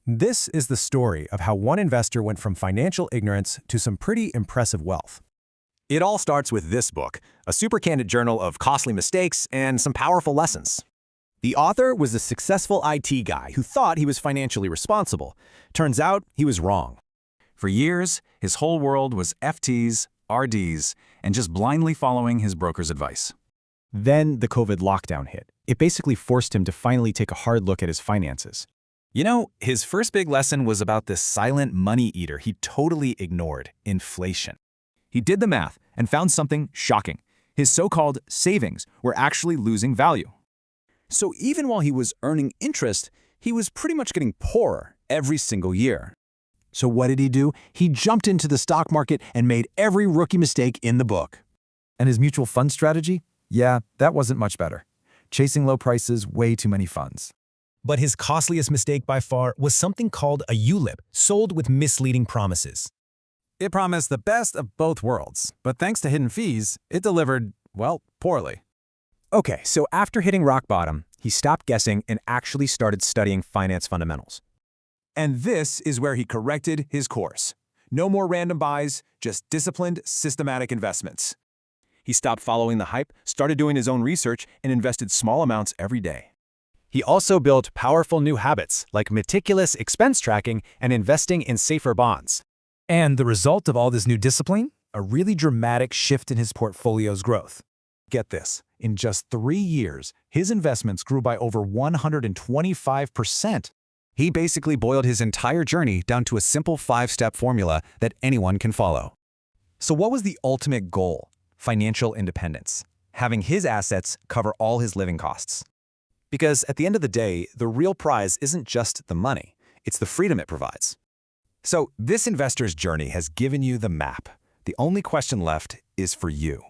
This is the story of how one investor went from financial ignorance to some pretty impressive wealth. It all starts with this book, a super candid journal of costly mistakes and some powerful lessons. The author was a successful IT guy who thought he was financially responsible. Turns out he was wrong. For years, his whole world was FTs, RDs, and just blindly following his broker's advice. Then the COVID lockdown hit. It basically forced him to finally take a hard look at his finances. You know, his first big lesson was about this silent money eater he totally ignored: inflation. He did the math and found something shocking. His so-called savings were actually losing value. So even while he was earning interest, he was pretty much getting poorer every single year. So what did he do? He jumped into the stock market and made every rookie mistake in the book. And his mutual fund strategy? Yeah, that wasn't much better. Chasing low prices, way too many funds. But his costliest mistake by far was something called a ULIP, sold with misleading promises. It promised the best of both worlds, but thanks to hidden fees, it delivered, well, poorly. Okay, so after hitting rock bottom, he stopped guessing and actually started studying finance fundamentals. And this is where he corrected his course. No more random buys, just disciplined, systematic investments. He stopped following the hype, started doing his own research, and invested small amounts every day. He also built powerful new habits like meticulous expense tracking and investing in safer bonds. And the result of all this new discipline? A really dramatic shift in his portfolio's growth. Get this, in just 3 years, his investments grew by over 125%. He basically boiled his entire journey down to a simple 5-step formula that anyone can follow. So what was the ultimate goal? Financial independence. Having his assets cover all his living costs. Because at the end of the day, the real prize isn't just the money, it's the freedom it provides. So this investor's journey has given you the map. The only question left is for you.